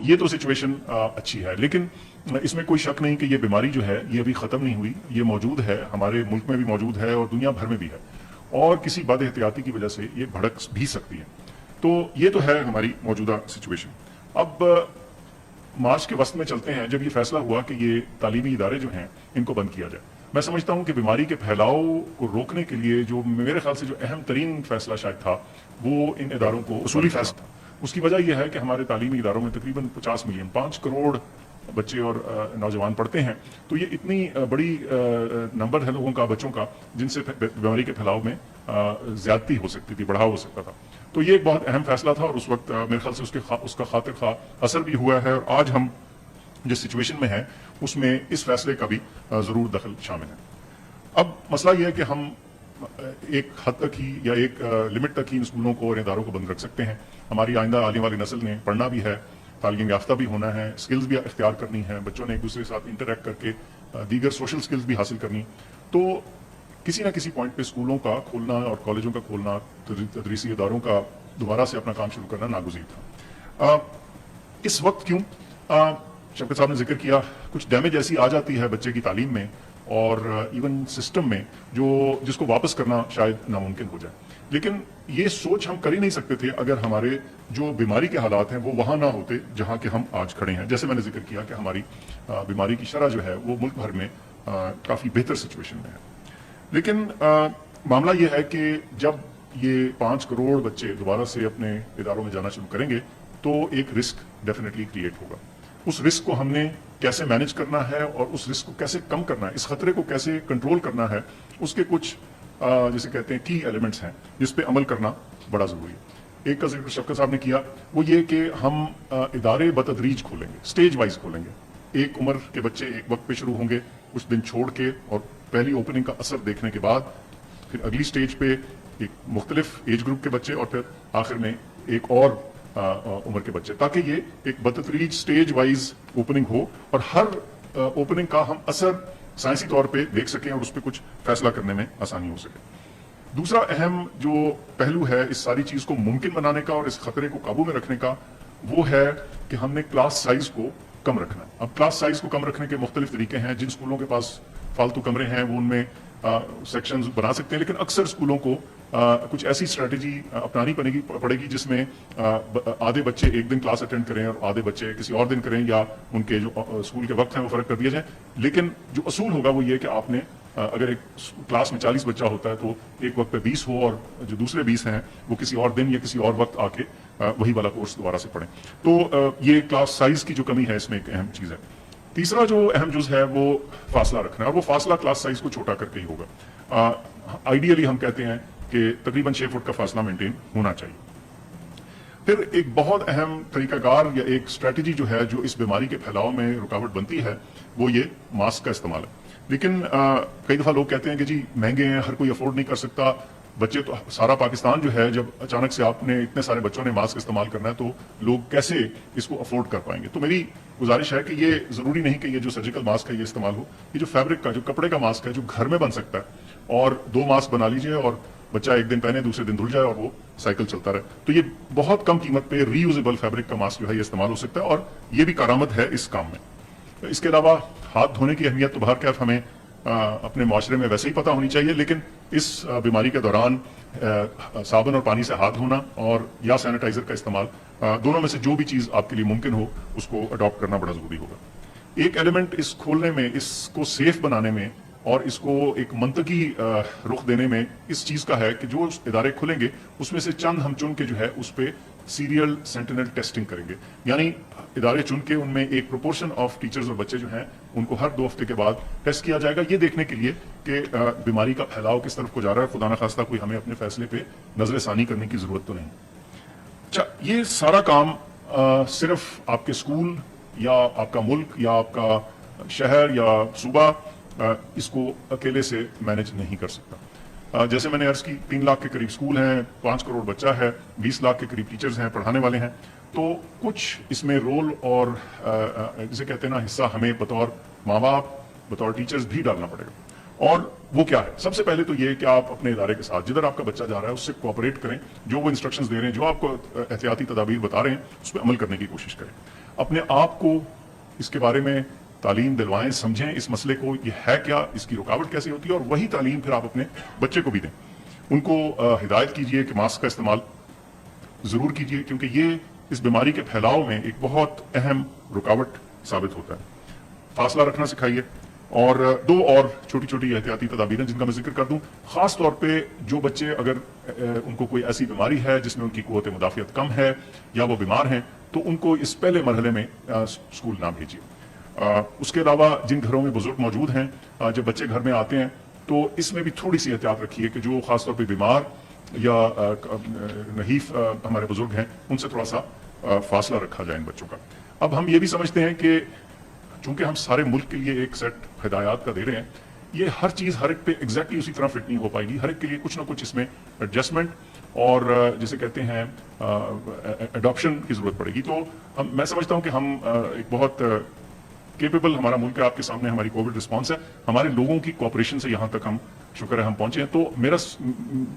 ये तो सिचुएशन अच्छी है, लेकिन इसमें कोई शक नहीं कि ये बीमारी जो है ये अभी ख़त्म नहीं हुई, ये मौजूद है, हमारे मुल्क में भी मौजूद है और दुनिया भर में भी है, और किसी बद एहतियाती की वजह से ये भड़क भी सकती है। तो ये तो है हमारी मौजूदा सिचुएशन। अब मार्च के वस्त में चलते हैं जब ये फैसला हुआ कि ये तालीमी इदारे जो हैं इनको बंद किया जाए। मैं समझता हूँ कि बीमारी के फैलाव को रोकने के लिए जो मेरे ख्याल से जो अहम तरीन फैसला शायद था वो इन इदारों को उसूली फैसला था। उसकी वजह यह है कि हमारे तालीमी इदारों में तकरीबन 50 मिलियन 5 करोड़ बच्चे और नौजवान पढ़ते हैं। तो ये इतनी बड़ी नंबर है लोगों का, बच्चों का, जिनसे बीमारी के फैलाव में ज्यादती हो सकती थी, बढ़ाव हो सकता था। तो ये एक बहुत अहम फैसला था और उस वक्त मेरे ख्याल से उसका खातिर खा असर भी हुआ है, और आज हम जिस सिचुएशन में हैं उसमें इस फैसले का भी जरूर दखल शामिल है। अब मसला यह है कि हम एक हद तक ही या एक लिमिट तक ही इन स्कूलों को और इदारों को बंद रख सकते हैं। हमारी आइंदा आने वाली नस्ल ने पढ़ना भी है, तालीम याफ्ता भी होना है, स्किल्स भी इख्तियार करनी है, बच्चों ने एक दूसरे के साथ इंटरेक्ट करके दीगर सोशल स्किल्स भी हासिल करनी। तो किसी ना किसी पॉइंट पे स्कूलों का खोलना और कॉलेजों का खोलना, तदरीसी इदारों का दोबारा से अपना काम शुरू करना नागुज़ीर था। इस वक्त क्यों? शफकत साहब ने जिक्र किया, कुछ डैमेज ऐसी आ जाती है बच्चे की तालीम में और इवन सिस्टम में जिसको वापस करना शायद नामुमकिन हो जाए। लेकिन ये सोच हम कर ही नहीं सकते थे अगर हमारे जो बीमारी के हालात हैं वो वहां ना होते जहां के हम आज खड़े हैं। जैसे मैंने जिक्र किया कि हमारी बीमारी की शरह जो है वो मुल्क भर में काफी बेहतर सिचुएशन में है। लेकिन मामला ये है कि जब ये 5 करोड़ बच्चे दोबारा से अपने इदारों में जाना शुरू करेंगे तो एक रिस्क डेफिनेटली क्रिएट होगा। उस रिस्क को हमने कैसे मैनेज करना है और उस रिस्क को कैसे कम करना है, इस खतरे को कैसे कंट्रोल करना है, उसके कुछ जिसे कहते हैं की एलिमेंट्स हैं जिस पे अमल करना बड़ा जरूरी है। एक का जिक्र शफकत साहब ने किया, वो ये कि हम इदारे बतदरीज खोलेंगे, स्टेज वाइज खोलेंगे। एक उम्र के बच्चे एक वक्त पे शुरू होंगे, कुछ दिन छोड़ के, और पहली ओपनिंग का असर देखने के बाद फिर अगली स्टेज पे एक मुख्तलिफ एज ग्रुप के बच्चे और फिर आखिर में एक और उम्र के बच्चे, ताकि ये एक बतदरीज स्टेज वाइज ओपनिंग हो और हर ओपनिंग का हम असर साइंसी तौर पे देख सकें और उस पर कुछ फैसला करने में आसानी हो सके। दूसरा अहम जो पहलू है इस सारी चीज को मुमकिन बनाने का और इस खतरे को काबू में रखने का, वो है कि हमने क्लास साइज को कम रखना है। अब क्लास साइज को कम रखने के मुख्तलिफ तरीके हैं। जिन स्कूलों के पास फालतू कमरे हैं वो उनमें सेक्शंस बना सकते हैं, लेकिन अक्सर स्कूलों को कुछ ऐसी स्ट्रेटेजी अपनानी पड़ेगी जिसमें आधे बच्चे एक दिन क्लास अटेंड करें और आधे बच्चे किसी और दिन करें, या उनके जो स्कूल के वक्त हैं वो फर्क कर दिया जाए। लेकिन जो असूल होगा वो ये कि आपने अगर एक क्लास में 40 बच्चा होता है तो एक वक्त पे 20 हो और जो दूसरे 20 हैं वो किसी और दिन या किसी और वक्त आके वही वाला कोर्स दोबारा से पढ़ें। तो ये क्लास साइज की जो कमी है इसमें एक अहम चीज है। तीसरा जो अहम जुज है वो फासला रखना है, और वो फासला क्लास साइज को छोटा करके ही होगा। आइडियली हम कहते हैं कि तकरीबन 6 फुट का फासला मेंटेन होना चाहिए। फिर एक बहुत अहम तरीकाकार या एक स्ट्रेटजी जो है जो इस बीमारी के फैलाव में रुकावट बनती है वो ये मास्क का इस्तेमाल है। लेकिन कई दफा लोग कहते हैं कि जी महंगे हैं, हर कोई अफोर्ड नहीं कर सकता। बच्चे तो सारा पाकिस्तान जो है, जब अचानक से आपने इतने सारे बच्चों ने मास्क इस्तेमाल करना है तो लोग कैसे इसको अफोर्ड कर पाएंगे। तो मेरी गुजारिश है कि ये जरूरी नहीं कि ये जो सर्जिकल मास्क है ये इस्तेमाल हो, ये जो फैब्रिक का, जो कपड़े का मास्क है जो घर में बन सकता है, और 2 मास्क बना लीजिए और बच्चा एक दिन पहने दूसरे दिन धुल जाए और वो साइकिल चलता रहे। तो ये बहुत कम कीमत पे रीयूजेबल फैब्रिक का मास्क जो है ये इस्तेमाल हो सकता है, और ये भी कारामद है इस काम में। इसके अलावा हाथ धोने की अहमियत तो बहर कैफ हमें अपने माशरे में वैसे ही पता होनी चाहिए, लेकिन इस बीमारी के दौरान साबुन और पानी से हाथ धोना और या सैनिटाइजर का इस्तेमाल, दोनों में से जो भी चीज आपके लिए मुमकिन हो उसको अडॉप्ट करना बड़ा जरूरी होगा। एक एलिमेंट इस खोलने में, इसको सेफ बनाने में और इसको एक मंतकी रुख देने में इस चीज का है कि जो इदारे खुलेंगे उसमें से चंद हम चुन के जो है उस पर सीरियल सेंटिनल टेस्टिंग करेंगे। यानी इदारे चुन के उनमें एक प्रोपोर्शन ऑफ टीचर्स और बच्चे जो हैं उनको हर 2 हफ्ते के बाद टेस्ट किया जाएगा, ये देखने के लिए कि बीमारी का फैलाव किस तरफ को जा रहा है। खुदा न खास्ता कोई हमें अपने फैसले पे नजरसानी करने की जरूरत तो नहीं। अच्छा, ये सारा काम सिर्फ आपके स्कूल या आपका मुल्क या आपका शहर या सूबा इसको अकेले से मैनेज नहीं कर सकता। जैसे मैंने अर्ज की, 3 लाख के करीब स्कूल हैं, 5 करोड़ बच्चा है, 20 लाख के करीब टीचर्स हैं, पढ़ाने वाले हैं। तो कुछ इसमें रोल और जिसे कहते हैं ना हिस्सा हमें बतौर माँ बाप, बतौर टीचर्स भी डालना पड़ेगा। और वो क्या है? सबसे पहले तो ये कि आप अपने इदारे के साथ जिधर आपका बच्चा जा रहा है उससे कोऑपरेट करें, जो वो इंस्ट्रक्शंस दे रहे हैं, जो आपको एहतियाती तदाबीर बता रहे हैं उस पर अमल करने की कोशिश करें। اپنے آپ کو اس کے بارے میں تعلیم دلوائیں، سمجھیں اس مسئلے کو، یہ ہے کیا، اس کی رکاوٹ کیسے ہوتی ہے، اور وہی تعلیم پھر آپ اپنے بچے کو بھی دیں. ان کو ہدایت کیجئے کہ ماسک کا استعمال ضرور کیجئے، کیونکہ یہ اس بیماری کے پھیلاؤ میں ایک بہت اہم رکاوٹ ثابت ہوتا ہے. فاصلہ رکھنا سکھائیے. اور دو اور چھوٹی چھوٹی احتیاطی تدابیر ہیں جن کا میں ذکر کر دوں. خاص طور پہ جو بچے اگر ان کو کوئی ایسی بیماری ہے جس میں ان کی قوت مدافعت کم ہے یا وہ بیمار ہیں تو ان کو اس پہلے مرحلے میں اسکول نہ بھیجیے. اس کے علاوہ جن گھروں میں بزرگ موجود ہیں، جب بچے گھر میں آتے ہیں تو اس میں بھی تھوڑی سی احتیاط رکھیے کہ جو خاص طور پہ بیمار یا نحیف ہمارے بزرگ ہیں ان سے تھوڑا سا فاصلہ رکھا جائے ان بچوں کا. اب ہم یہ بھی سمجھتے ہیں کہ چونکہ ہم سارے ملک کے لیے ایک سیٹ ہدایات کا دے رہے ہیں، یہ ہر چیز ہر ایک پہ ایگزیکٹلی اسی طرح فٹ نہیں ہو پائے گی. ہر ایک کے لیے کچھ نہ کچھ اس میں ایڈجسٹمنٹ اور جسے کہتے ہیں اڈاپشن کی ضرورت پڑے گی. تو میں سمجھتا ہوں کہ ہم ایک بہت کیپیبل ہمارا ملک ہے. آپ کے سامنے ہماری کووڈ رسپانس ہے. ہمارے لوگوں کی کوآپریشن سے یہاں تک ہم شکر ہے ہم پہنچے ہیں. تو میرا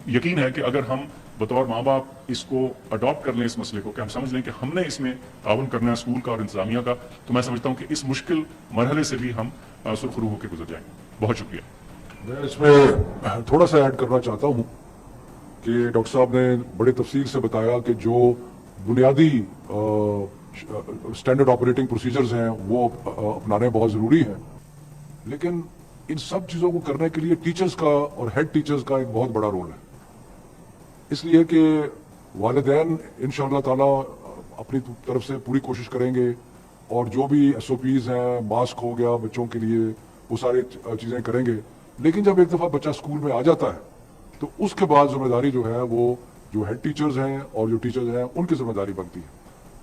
یقین ہے کہ اگر ہم بطور ماں باپ اس کو اڈاپٹ کر لیں، اس مسئلے کو، کہ ہم سمجھ لیں کہ ہم نے اس میں تعاون کرنا ہے اسکول کا اور انتظامیہ کا، تو میں سمجھتا ہوں کہ اس مشکل مرحلے سے بھی ہم سرخرو ہو کے گزر جائیں گے. بہت شکریہ. میں اس میں تھوڑا سا ایڈ کرنا چاہتا ہوں کہ ڈاکٹر صاحب نے بڑے تفصیل سے بتایا کہ جو بنیادی اسٹینڈرڈ آپریٹنگ پروسیجرز ہیں وہ اپنانے بہت ضروری ہیں، لیکن ان سب چیزوں کو کرنے کے لیے ٹیچرز کا اور ہیڈ ٹیچرز کا ایک بہت بڑا رول ہے. اس لیے کہ والدین انشاءاللہ تعالی اپنی طرف سے پوری کوشش کریں گے اور جو بھی ایس او پیز ہیں، ماسک ہو گیا بچوں کے لیے، وہ ساری چیزیں کریں گے. لیکن جب ایک دفعہ بچہ اسکول میں آ جاتا ہے تو اس کے بعد ذمہ داری جو ہے وہ جو ہیڈ ٹیچرز ہیں اور جو ٹیچرز ہیں ان کی ذمہ داری بنتی ہے.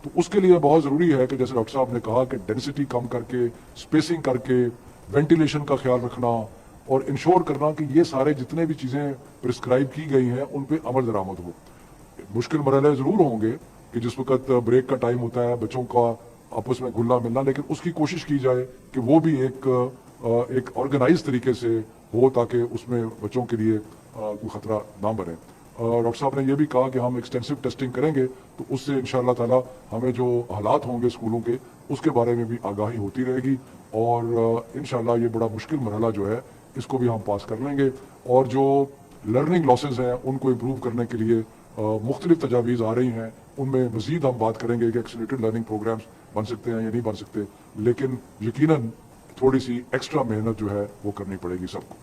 تو اس کے لیے بہت ضروری ہے کہ جیسے ڈاکٹر صاحب نے کہا کہ ڈینسٹی کم کر کے، اسپیسنگ کر کے، وینٹیلیشن کا خیال رکھنا اور انشور کرنا کہ یہ سارے جتنے بھی چیزیں پرسکرائب کی گئی ہیں ان پہ عمل درآمد ہو. مشکل مرحلے ضرور ہوں گے کہ جس وقت بریک کا ٹائم ہوتا ہے بچوں کا آپس میں گھلنا ملنا، لیکن اس کی کوشش کی جائے کہ وہ بھی ایک آرگنائز طریقے سے ہو تاکہ اس میں بچوں کے لیے کوئی خطرہ نہ بنے. ڈاکٹر صاحب نے یہ بھی کہا کہ ہم ایکسٹینسو ٹیسٹنگ کریں گے تو اس سے انشاءاللہ تعالی ہمیں جو حالات ہوں گے اسکولوں کے اس کے بارے میں بھی آگاہی ہوتی رہے گی اور انشاءاللہ یہ بڑا مشکل مرحلہ جو ہے اس کو بھی ہم پاس کر لیں گے. اور جو لرننگ لاسز ہیں ان کو امپروو کرنے کے لیے مختلف تجاویز آ رہی ہیں، ان میں مزید ہم بات کریں گے کہ ایکسیلریٹڈ لرننگ پروگرامز بن سکتے ہیں یا نہیں بن سکتے، لیکن یقیناً تھوڑی سی ایکسٹرا محنت جو ہے وہ کرنی پڑے گی سب کو.